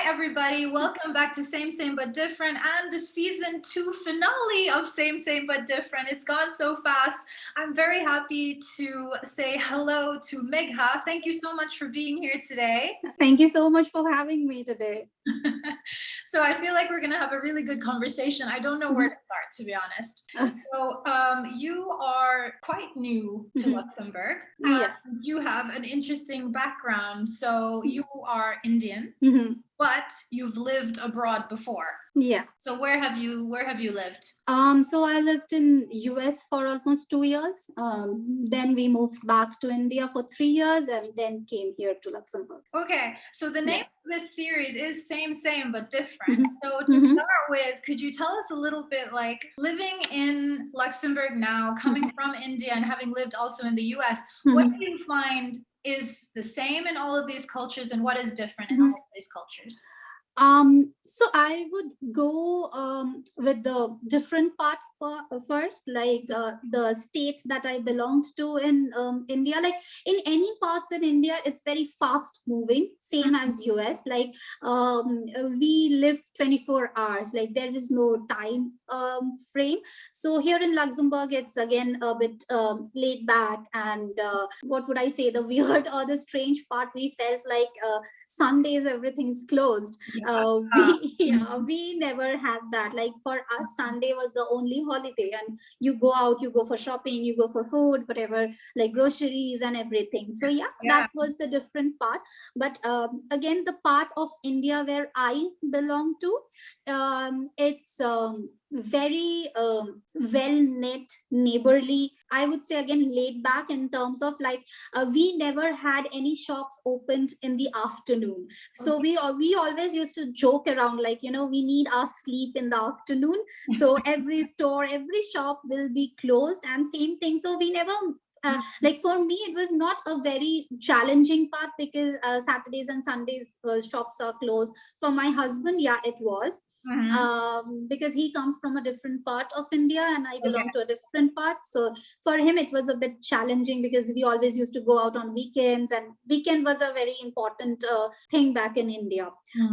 everybody. Welcome back to Same Same But Different and the season 2 finale of Same Same But Different. It's gone so fast. I'm very happy to say hello to Megha. Thank you so much for being here today. Thank you so much for having me today. So I feel like we're going to have a really good conversation. I don't know where to start, to be honest. So you are quite new to Luxembourg. Yeah. You have an interesting background. So you are Indian, but you've lived abroad before. Yeah. So where have you lived? So I lived in US for almost 2 years. Then we moved back to India for 3 years and then came here to Luxembourg. Okay, so the name of this series is Same Same But Different. So to start with, could you tell us a little bit, like, living in Luxembourg now, coming from India and having lived also in the US, what do you find is the same in all of these cultures and what is different in all of these cultures? So I would go with the different part first, like the state that I belonged to in India. Like in any parts in India, it's very fast moving, same as US. Like we live 24 hours, like there is no time frame. So here in Luxembourg, it's again a bit laid back, and what would I say, the weird or the strange part, we felt like Sundays everything's closed. We never had that. Like for us, Sunday was the only holiday, and you go out, you go for shopping, you go for food, whatever, like groceries and everything. So that was the different part. But again, the part of India where I belong to, it's very well knit, neighborly, I would say, again laid back in terms of like we never had any shops opened in the afternoon. So we always used to joke around, like, we need our sleep in the afternoon. So every store, every shop will be closed, and same thing. So we never like, for me, it was not a very challenging part, because Saturdays and Sundays shops are closed. For my husband, it was. Because he comes from a different part of India and I belong to a different part. So for him, it was a bit challenging, because we always used to go out on weekends, and weekend was a very important thing back in India.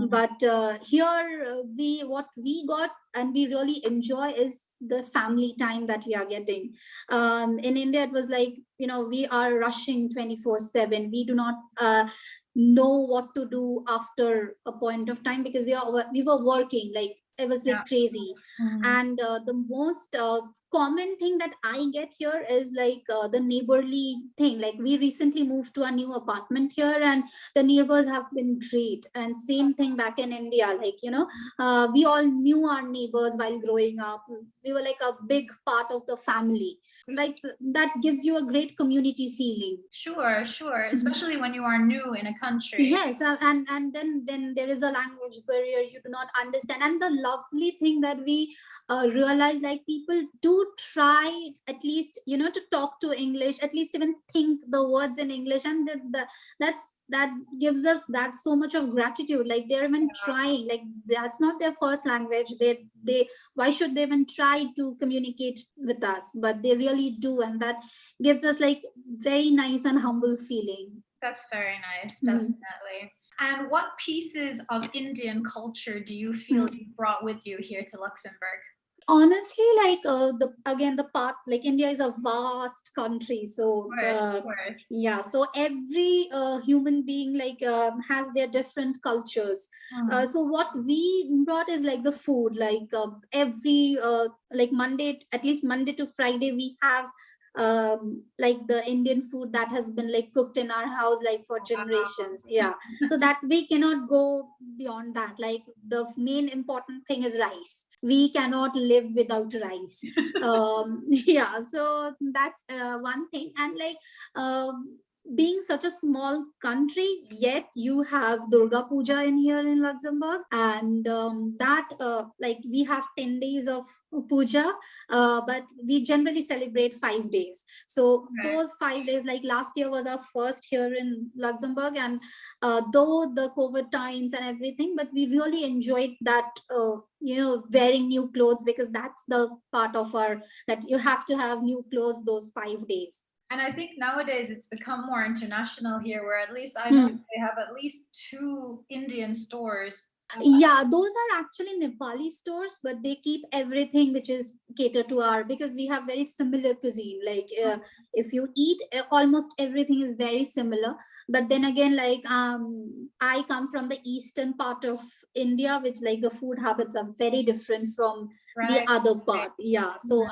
But here, what we got and we really enjoy is the family time that we are getting. In India, it was like, we are rushing 24/7. We do not know what to do after a point of time, because we were working, like it was like crazy. And the most common thing that I get here is like the neighborly thing. Like we recently moved to a new apartment here, and the neighbors have been great. And same thing back in India, like, we all knew our neighbors while growing up. We were like a big part of the family. Like that gives you a great community feeling. Sure, especially when you are new in a country. Yes, and then when there is a language barrier, you do not understand. And the lovely thing that we realize, like, people do try at least, to talk to English, at least even think the words in English, and that gives us that so much of gratitude. Like they're even trying, like that's not their first language. They why should they even try to communicate with us? But they really do, and that gives us like very nice and humble feeling. That's very nice, definitely. And what pieces of Indian culture do you feel you brought with you here to Luxembourg? Honestly, like the part, like India is a vast country, so so every human being like has their different cultures. So what we brought is like the food, like every like at least Monday to Friday, we have like the Indian food that has been like cooked in our house like for generations. So that we cannot go beyond that. Like the main important thing is rice. We cannot live without rice. So that's one thing. And like being such a small country, yet you have Durga Puja in here in Luxembourg, and that like we have 10 days of puja, but we generally celebrate 5 days. So those 5 days, like last year was our first here in Luxembourg, and though the COVID times and everything, but we really enjoyed that. Wearing new clothes, because that's the part of our, that you have to have new clothes those 5 days. And I think nowadays it's become more international here, where at least I know they have at least 2 Indian stores Yeah, those are actually Nepali stores, but they keep everything which is catered to our, because we have very similar cuisine. Like if you eat, almost everything is very similar. But then again, like I come from the eastern part of India, which like the food habits are very different from the Right. other part. Yeah. So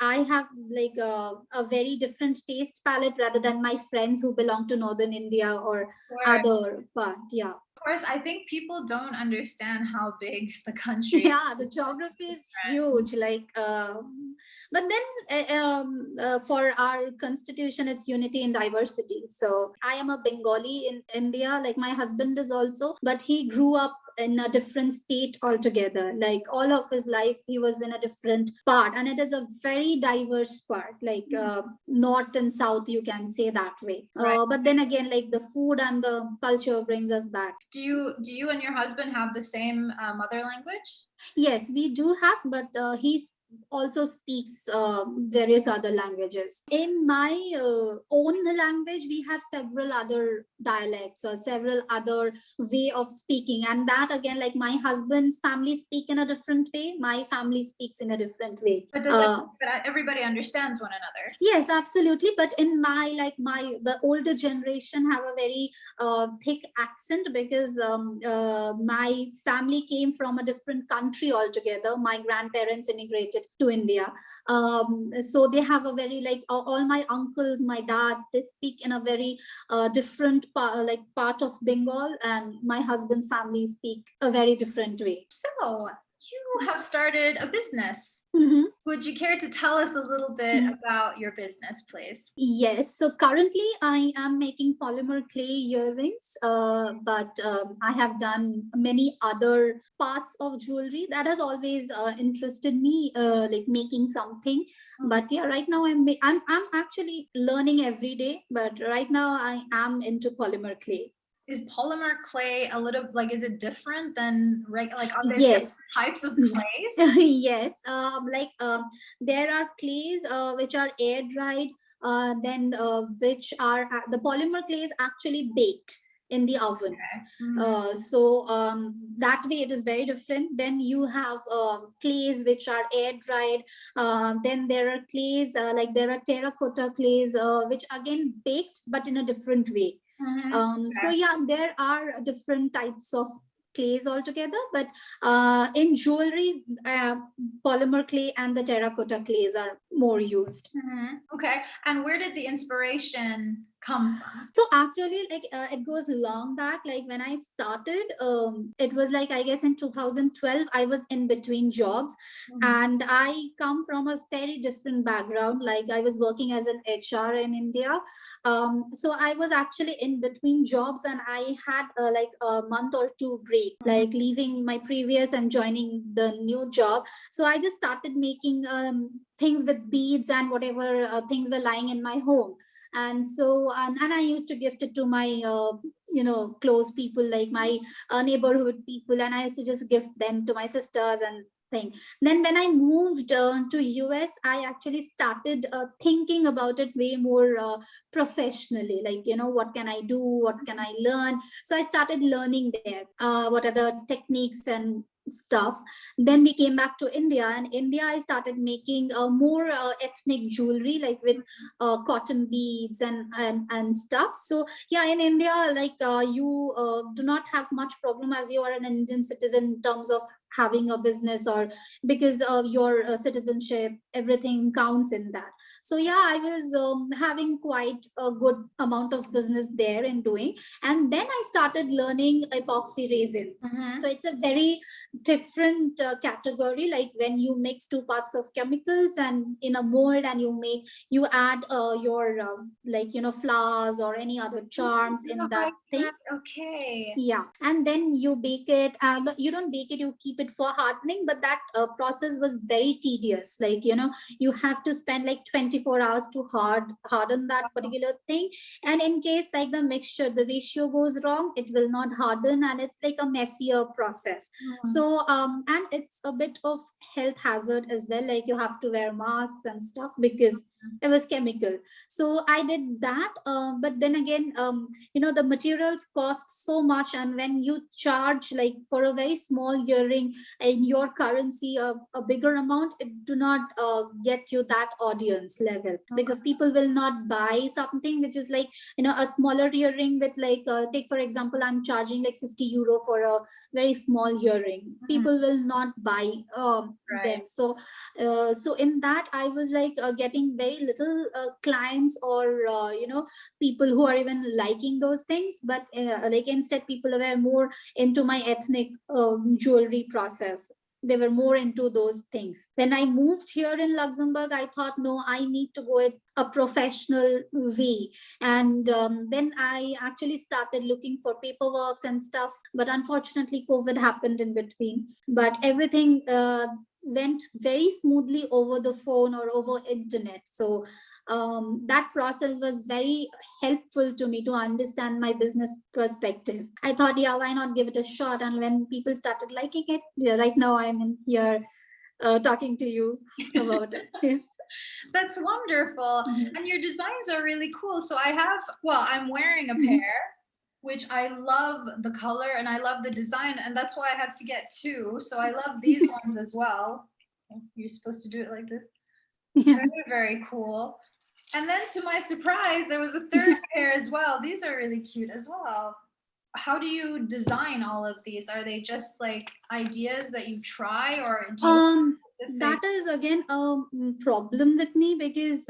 I have like a very different taste palette rather than my friends who belong to northern India or Sure. other part. Yeah. Of course, I think people don't understand how big the country is. Yeah, the geography is huge, like but then for our constitution it's unity in diversity. So I am a Bengali in India, like my husband is also, but he grew up in a different state altogether. Like all of his life he was in a different part, and it is a very diverse part, like north and south, you can say that way. Right. But then again, like the food and the culture brings us back. Do you and your husband have the same mother language? Yes, we do have, but he also speaks various other languages. In my own language, we have several other dialects or several other way of speaking, and that again, like my husband's family speak in a different way, my family speaks in a different way. But but everybody understands one another? Yes, absolutely. But in the older generation have a very thick accent, because my family came from a different country altogether. My grandparents immigrated to India. So they have a very like all my uncles, my dads, they speak in a very different part of Bengal, and my husband's family speak a very different way. So you have started a business. Mm-hmm. Would you care to tell us a little bit about your business, please? Yes. So currently, I am making polymer clay earrings, but I have done many other parts of jewelry that has always interested me, like making something. But yeah, right now I'm actually learning every day. But right now, I am into polymer clay. Is polymer clay a little like, is it different than like are there Yes. types of clays? Yes. There are clays which are air dried, then which are the polymer clay is actually baked in the oven. Okay. So that way it is very different. Then you have clays which are air dried. Then there are clays like there are terracotta clays which again baked but in a different way. So yeah, there are different types of clays altogether, but in jewelry, polymer clay and the terracotta clays are more used. Okay, and where did the inspiration come from? So actually, like it goes long back. Like when I started, it was like I guess in 2012 I was in between jobs, and I come from a very different background. Like I was working as an HR in India. So I was actually in between jobs, and I had like a month or two break, like leaving my previous and joining the new job. So I just started making things with beads and whatever things were lying in my home. And so and I used to gift it to my close people, like my neighborhood people, and I used to just gift them to my sisters and thing. Then when I moved to US, I actually started thinking about it way more professionally, like what can I do, what can I learn. So I started learning there what are the techniques and stuff. Then we came back to India, and India I started making more ethnic jewelry, like with cotton beads and stuff. So yeah, in India, like you do not have much problem as you are an Indian citizen in terms of having a business, or because of your citizenship, everything counts in that. So yeah, I was having quite a good amount of business there in doing. And then I started learning epoxy resin. So it's a very different category, like when you mix two parts of chemicals and in a mold, and you add your flowers or any other charms in that thing. Okay. Yeah, and then you bake it. You don't bake it, you keep it it for hardening, but that process was very tedious. Like, you have to spend like 24 hours to harden that particular thing. And in case like the mixture, the ratio goes wrong, it will not harden, and it's like a messier process. So and it's a bit of health hazard as well. Like, you have to wear masks and stuff because it was chemical. So I did that, but then again, the materials cost so much, and when you charge like for a very small earring in your currency a bigger amount, it do not get you that audience level, because people will not buy something which is like, a smaller earring with like take for example, I'm charging like 50 euro for a very small earring. People will not buy them. So in that, I was like getting very little clients, or people who are even liking those things. But like instead, people were more into my ethnic jewelry process. They were more into those things. When I moved here in Luxembourg, I thought, no, I need to go it a professional way. And then I actually started looking for paperwork and stuff. But unfortunately, COVID happened in between. But everything went very smoothly over the phone or over internet. So that process was very helpful to me to understand my business perspective. I thought, yeah, why not give it a shot? And when people started liking it, yeah, right now I'm in here talking to you about it. Yeah. That's wonderful. And your designs are really cool. So I'm wearing a pair, which I love the color and I love the design, and that's why I had to get two. So I love these ones as well. You're supposed to do it like this. Yeah. Very, very cool. And then to my surprise, there was a third pair as well. These are really cute as well. How do you design all of these? Are they just like ideas that you try, or do you have specific? That is again a problem with me, because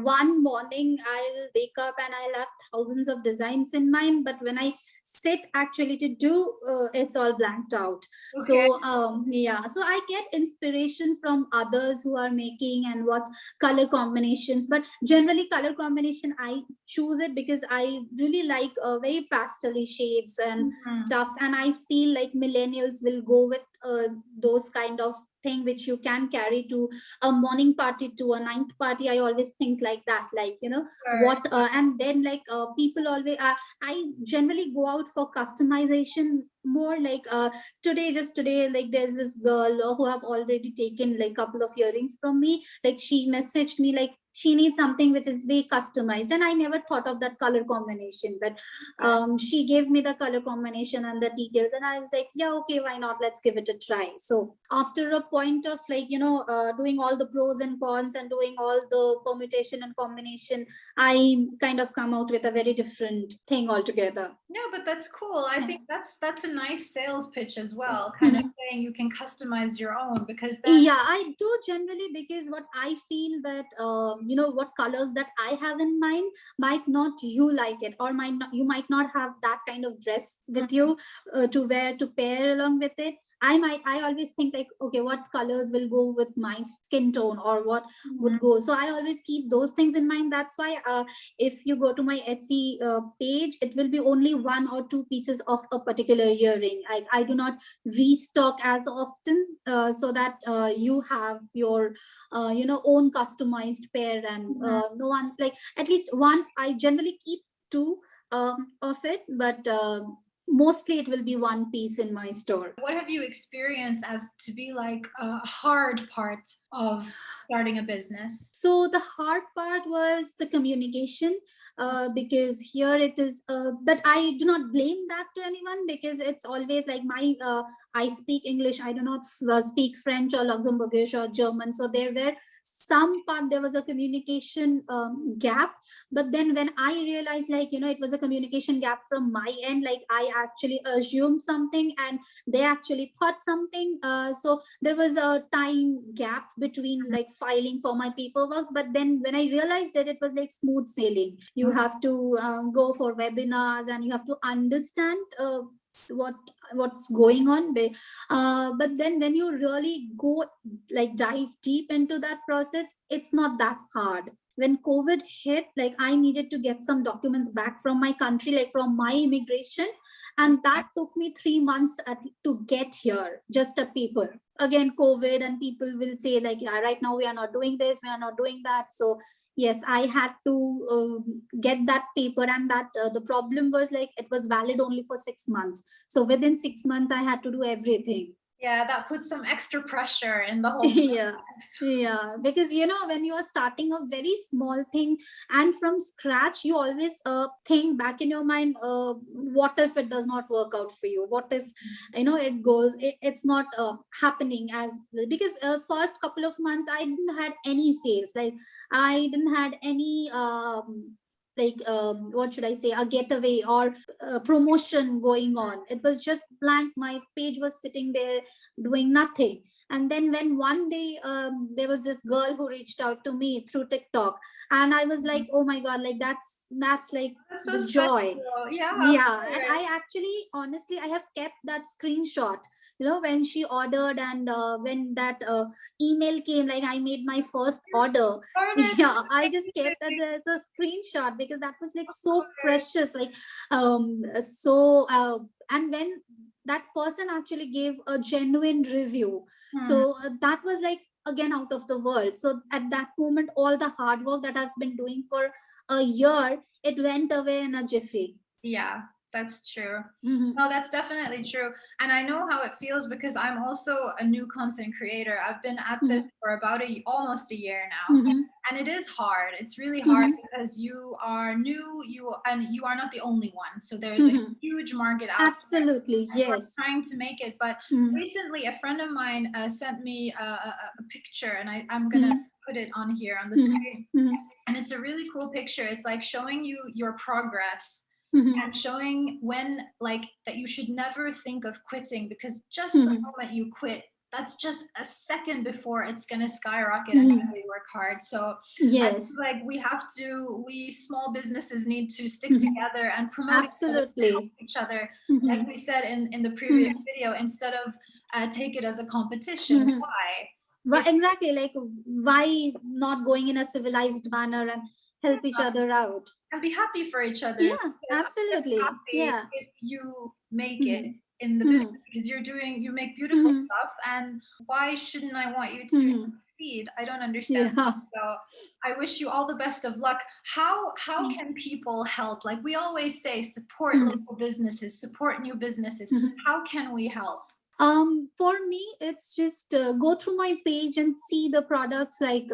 one morning I'll wake up and I'll have thousands of designs in mind, but when I sit actually to do, it's all blanked out. Okay. So yeah, so I get inspiration from others who are making and what color combinations, but generally color combination I choose it because I really like very pastel shades and stuff, and I feel like millennials will go with those kind of thing which you can carry to a morning party, to a night party. I always think like that, like what and then like people always I generally go out for customization more. Like just today, like there's this girl who have already taken like couple of earrings from me. Like she messaged me like she needs something which is way customized, and I never thought of that color combination, but she gave me the color combination and the details, and I was like, yeah, okay, why not, let's give it a try. So after a point of like doing all the pros and cons and doing all the permutation and combination, I kind of come out with a very different thing altogether. Yeah, but that's cool. I think that's a nice sales pitch as well, kind of saying you can customize your own, because then yeah, I do generally, because what I feel that what colors that I have in mind might not you like it, or you might not have that kind of dress with you to wear to pair along with it. I always think like, okay, what colors will go with my skin tone, or what would go. So I always keep those things in mind. That's why if you go to my Etsy page, it will be only one or two pieces of a particular earring. I do not restock as often, so that you have your own customized pair, and no one, like at least one. I generally keep two of it, but mostly it will be one piece in my store. What have you experienced as to be like a hard part of starting a business? So the hard part was the communication, because here it is, but I do not blame that to anyone, because it's always like I speak English, I do not speak French or Luxembourgish or German. So there was a communication gap. But then when I realized, like it was a communication gap from my end, like I actually assumed something and they actually thought something. So there was a time gap between like filing for my paperwork. But then when I realized that, it was like smooth sailing. You have to go for webinars, and you have to understand what's going on. But then when you really go like dive deep into that process, it's not that hard. when COVID hit, like I needed to get some documents back from my country, like from my immigration. And that took me 3 months to get here, just a paper. Again, COVID, and people will say like, yeah, right now we are not doing this, we are not doing that. So yes, I had to get that paper, and that the problem was like it was valid only for 6 months. So within 6 months, I had to do everything. Yeah, that puts some extra pressure in the whole Yeah, process. yeah, because when you are starting a very small thing and from scratch, you always think back in your mind, what if it does not work out for you? What if it's not happening as, because first couple of months I didn't had any sales, like I didn't had any what should I say, a getaway or promotion going on. It was just blank. My page was sitting there doing nothing. And then when one day there was this girl who reached out to me through TikTok, and I was like, oh my god, like that's like That's so the joy. special. Yeah, of Yeah, and course. I actually, honestly, I have kept that screenshot. When she ordered, and when that email came, like I made my first order. Order. Yeah, I just kept that as a screenshot because that was like so precious. Like, so, and when that person actually gave a genuine review, Hmm. so that was like again out of the world. So at that moment, all the hard work that I've been doing for a year, it went away in a jiffy. Yeah, that's true. Mm-hmm. No, that's definitely true. And I know how it feels because I'm also a new content creator. I've been at this for about almost a year now. Mm-hmm. And it is hard. It's really hard Mm-hmm. because you are new, and you are not the only one. So there's a Mm-hmm. huge market out there. Absolutely, And we're yes. trying to make it. But Mm-hmm. recently, a friend of mine sent me a picture, and I'm gonna Mm-hmm. put it on here on the screen. Mm-hmm. And it's a really cool picture. It's like showing you your progress Mm-hmm. and showing when, like, that you should never think of quitting, because just the Mm-hmm. moment you quit, that's just a second before it's going to skyrocket and you Mm-hmm. really work hard. So I feel Yes. like we small businesses need to stick Mm-hmm. together and promote each other, help Absolutely. each other. Mm-hmm. Like we said in the previous Mm-hmm. video, instead of take it as a competition. Mm-hmm. Why? Well, If exactly, like why not going in a civilized manner and help each other out? and be happy for each other, Yeah, because I'm just absolutely. happy Yeah. if you make it Mm-hmm. in the business, Mm-hmm. because you make beautiful Mm-hmm. stuff, and why shouldn't I want you to Mm-hmm. succeed? I don't understand Yeah. that. So I wish you all the best of luck. How can people help? Like we always say, support Mm-hmm. local businesses, support new businesses. Mm-hmm. How can we help? For me, it's just go through my page and see the products. Like,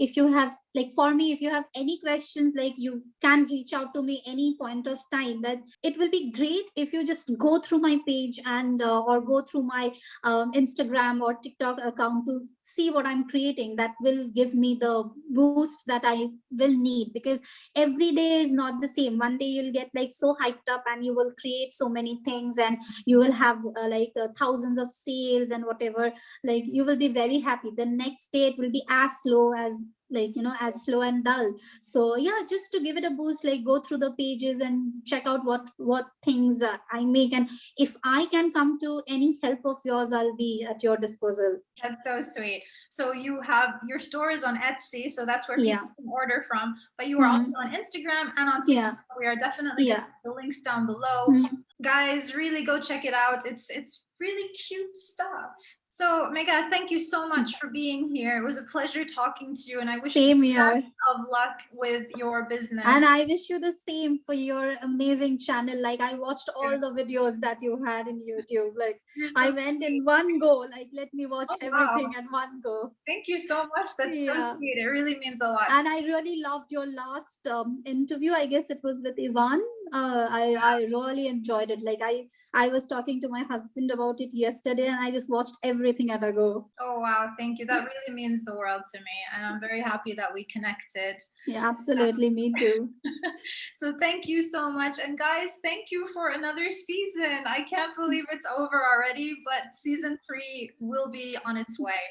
if you have, like, for me, if you have any questions, like, you can reach out to me any point of time. That it will be great if you just go through my page and or go through my Instagram or TikTok account to see what I'm creating. That will give me the boost that I will need, because every day is not the same. One day you'll get like so hyped up and you will create so many things, and you will have thousands of sales and whatever, like you will be very happy. The next day it will be as slow as, as slow and dull. So yeah, just to give it a boost, like go through the pages and check out what things I make, and if I can come to any help of yours, I'll be at your disposal. That's so sweet. So you have your store is on Etsy, so that's where Yeah. people can order from. But you are also Mhm. on Instagram and on TikTok. Yeah. We are definitely going to Yeah. put the links down below. Mhm. Guys, really go check it out. It's really cute stuff. So Megha, thank you so much for being here. It was a pleasure talking to you, and I wish you Same the here. best of luck with your business. And I wish you the same for your amazing channel. Like, I watched all the videos that you had in YouTube. Like, You're I so went sweet. in one go. Like, let me watch Oh, wow. everything at one go. Thank you so much. That's so Yeah. sweet. It really means a lot. And I really loved your last interview. I guess it was with Ivan. I really enjoyed it. Like, I was talking to my husband about it yesterday, and I just watched everything at a go. Oh, wow. Thank you. That really means the world to me. And I'm very happy that we connected. Yeah, absolutely. Me too. So thank you so much. And guys, thank you for another season. I can't believe it's over already, but season 3 will be on its way.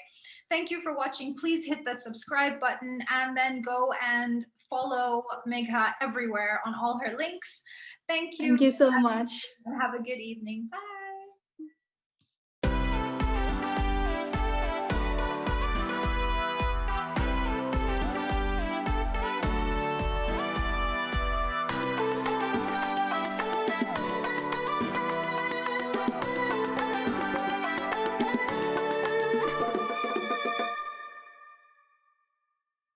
Thank you for watching. Please hit the subscribe button and then go and follow Megha everywhere on all her links. Thank you. Thank you so much. And have a good evening. Bye.